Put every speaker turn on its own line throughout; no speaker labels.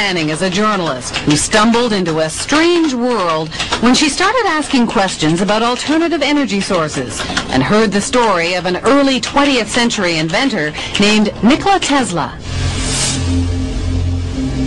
beginning as a journalist who stumbled into a strange world when she started asking questions about alternative energy sources and heard the story of an early 20th century inventor named Nikola Tesla.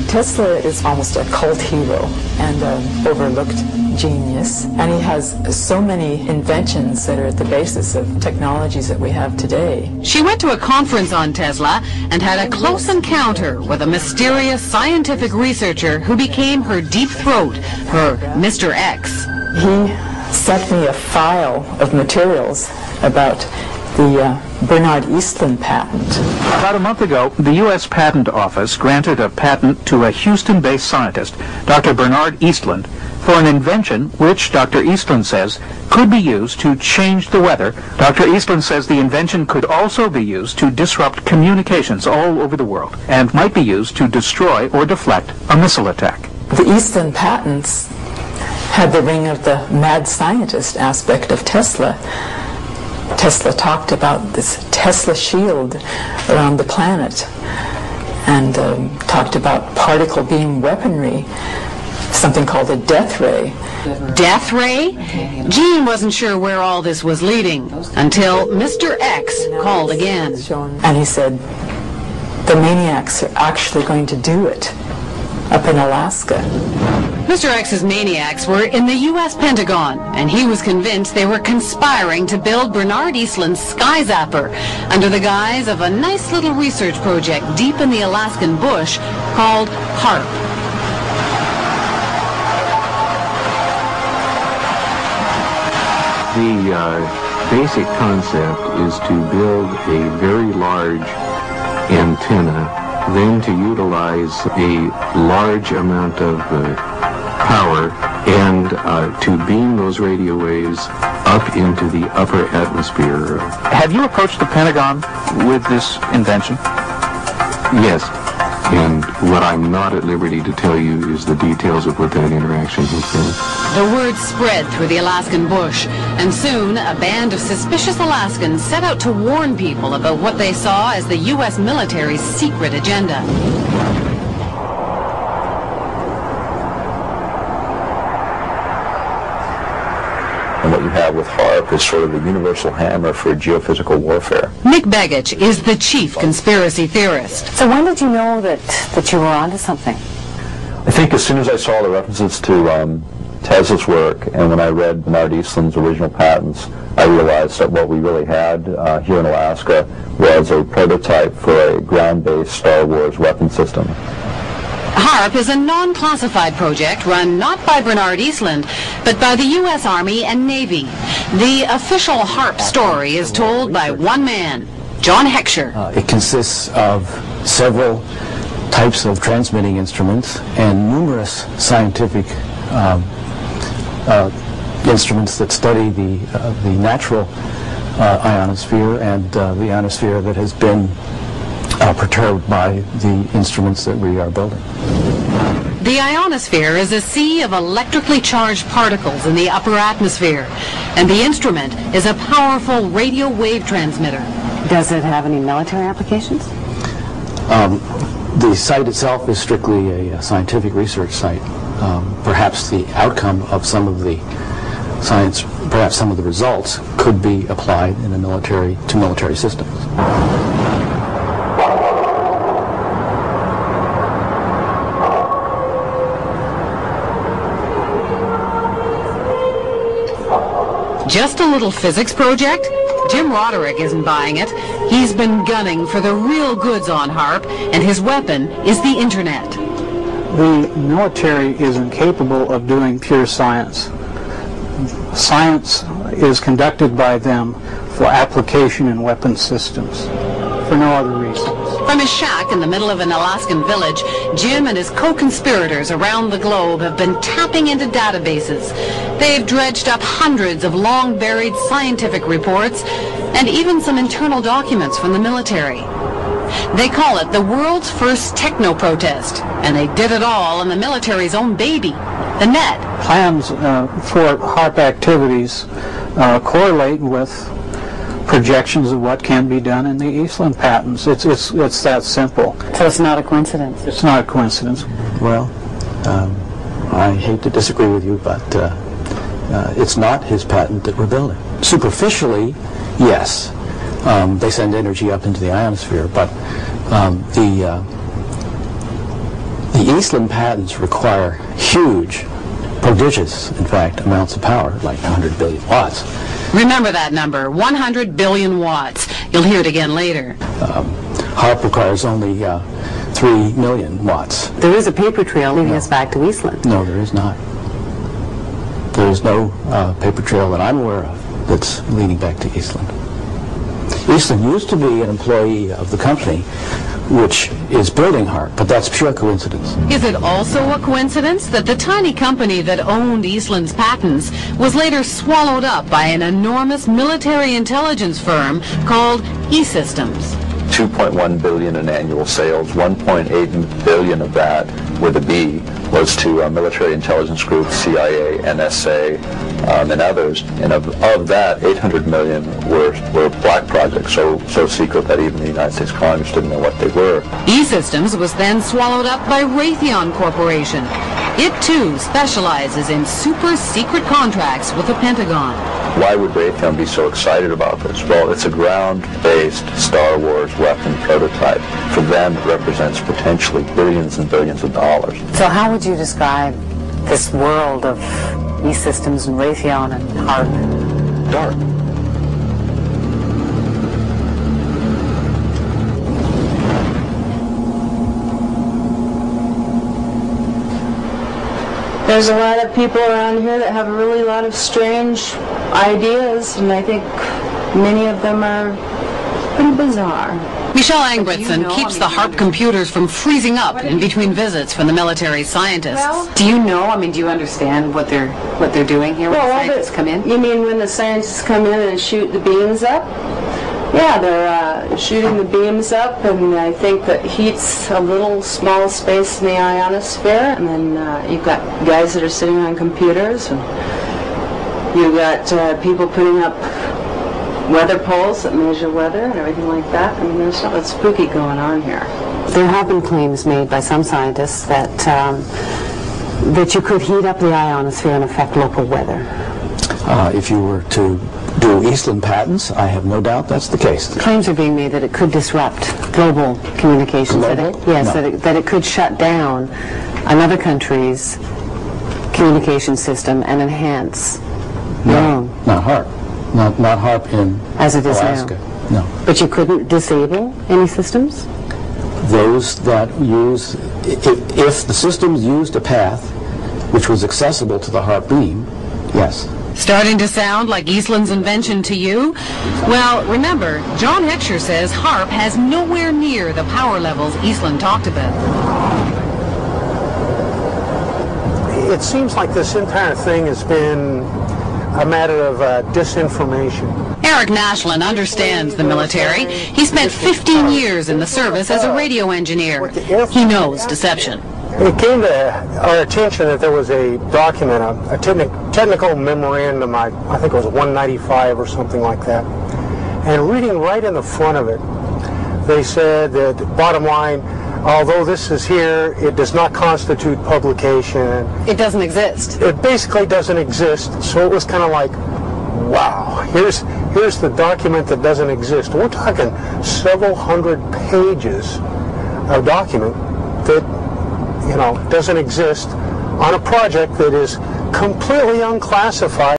Tesla is almost a cult hero and an overlooked genius, and he has so many inventions that are at the basis of technologies that we have today.
She went to a conference on Tesla and had a close encounter with a mysterious scientific researcher who became her deep throat, her Mr. X.
He sent me a file of materials about the Bernard Eastlund patent.
About a month ago, the U.S. Patent Office granted a patent to a Houston-based scientist, Dr. Bernard Eastlund, for an invention which Dr. Eastlund says could be used to change the weather. Dr. Eastlund says the invention could also be used to disrupt communications all over the world and might be used to destroy or deflect a missile attack.
The Eastlund patents had the ring of the mad scientist aspect of Tesla. Tesla talked about this Tesla shield around the planet and talked about particle beam weaponry, something called a death ray.
Death ray? Jean wasn't sure where all this was leading until Mr. X called again.
And he said, the maniacs are actually going to do it up in Alaska.
Mr. X's maniacs were in the U.S. Pentagon, and he was convinced they were conspiring to build Bernard Eastlund's Sky Zapper under the guise of a nice little research project deep in the Alaskan bush called H.A.A.R.P.
The basic concept is to build a very large antenna, then to utilize a large amount of power and to beam those radio waves up into the upper atmosphere.
Have you approached the Pentagon with this invention?
Yes, and what I'm not at liberty to tell you is the details of what that interaction has been.
The word spread through the Alaskan bush, and soon a band of suspicious Alaskans set out to warn people about what they saw as the U.S. military's secret agenda.
And what you have with H.A.A.R.P. is sort of the universal hammer for geophysical warfare.
Nick Begich is the chief conspiracy theorist.
So when did you know that you were onto something?
I think as soon as I saw the references to Tesla's work, and when I read Bernard Eastlund's original patents, I realized that what we really had here in Alaska was a prototype for a ground-based Star Wars weapon system.
H.A.A.R.P. is a non-classified project run not by Bernard Eastlund, but by the U.S. Army and Navy. The official H.A.A.R.P. story is told by one man, John H.A.A.R.P.
It consists of several types of transmitting instruments and numerous scientific instruments that study the natural ionosphere and the ionosphere that has been perturbed by the instruments that we are building.
The ionosphere is a sea of electrically charged particles in the upper atmosphere, and the instrument is a powerful radio wave transmitter.
Does it have any military applications?
The site itself is strictly a scientific research site. Perhaps the outcome of some of the science, perhaps some of the results, could be applied in a military systems.
Just a little physics project? Jim Roderick isn't buying it. He's been gunning for the real goods on H.A.A.R.P., and his weapon is the Internet.
The military is incapable of doing pure science. Science is conducted by them for application in weapon systems, for no other reasons.
From his shack in the middle of an Alaskan village, Jim and his co-conspirators around the globe have been tapping into databases. They've dredged up hundreds of long-buried scientific reports and even some internal documents from the military. They call it the world's first techno-protest, and they did it all on the military's own baby, the net.
Plans for H.A.A.R.P. activities correlate with projections of what can be done in the Eastland patents. It's that simple.
So it's not a coincidence?
It's not a coincidence.
Well, I hate to disagree with you, but it's not his patent that we're building. Superficially, yes. They send energy up into the ionosphere, but the Eastland patents require huge, prodigious, in fact, amounts of power, like 100 billion watts.
Remember that number, 100 billion watts. You'll hear it again later.
H.A.A.R.P requires only 3 million watts.
There is a paper trail leading us back to Eastland.
No, there is not. There is no paper trail that I'm aware of that's leading back to Eastland. Eastland used to be an employee of the company which is building H.A.A.R.P, but that's pure coincidence.
Is it also a coincidence that the tiny company that owned Eastland's patents was later swallowed up by an enormous military intelligence firm called E-Systems?
2.1 billion in annual sales, 1.8 billion of that, with a B, was to military intelligence groups, CIA, NSA, and others. And of that, 800 million were black projects, so secret that even the United States Congress didn't know what they were.
E-Systems was then swallowed up by Raytheon Corporation. It too specializes in super secret contracts with the Pentagon.
Why would Raytheon be so excited about this? Well, it's a ground-based Star Wars weapon prototype. For them, it represents potentially billions and billions of dollars.
So how would you describe this world of E-Systems and Raytheon and H.A.A.R.P?
Dark.
There's a lot of people around here that have a really lot of strange ideas, and I think many of them are pretty bizarre.
Michelle Angbrittson keeps the H.A.A.R.P computers from freezing up in between visits from the military scientists.
Do you know, do you understand what they're doing here when the scientists come in?
You mean when the scientists come in and shoot the beams up? Yeah, they're shooting the beams up, and I think that heats a little small space in the ionosphere, and then you've got guys that are sitting on computers, and you've got people putting up weather poles that measure weather and everything like that. I mean, there's something spooky going on here.
There have been claims made by some scientists that that you could heat up the ionosphere and affect local weather.
If you were to do Eastland patents, I have no doubt that's the case.
Claims are being made that it could disrupt global communications.
Global?
That it could shut down another country's communication system and enhance your own.
Not H.A.A.R.P. Not H.A.A.R.P in
As it is
Alaska.
now.
No.
But you couldn't disable any systems?
Those that use, if the systems used a path which was accessible to the H.A.A.R.P beam, yes.
Starting to sound like Eastland's invention to you? Well, remember, John Heckscher says H.A.A.R.P has nowhere near the power levels Eastland talked about.
It seems like this entire thing has been a matter of disinformation.
Eric Nashlin understands the military. He spent 15 years in the service as a radio engineer. He knows deception.
It came to our attention that there was a document, a technical memorandum, I think it was 195 or something like that. And reading right in the front of it, they said that, bottom line, although this is here, it does not constitute publication.
It doesn't exist.
It basically doesn't exist. So it was kind of like, wow, here's the document that doesn't exist. We're talking several hundred pages of document that, doesn't exist on a project that is completely unclassified.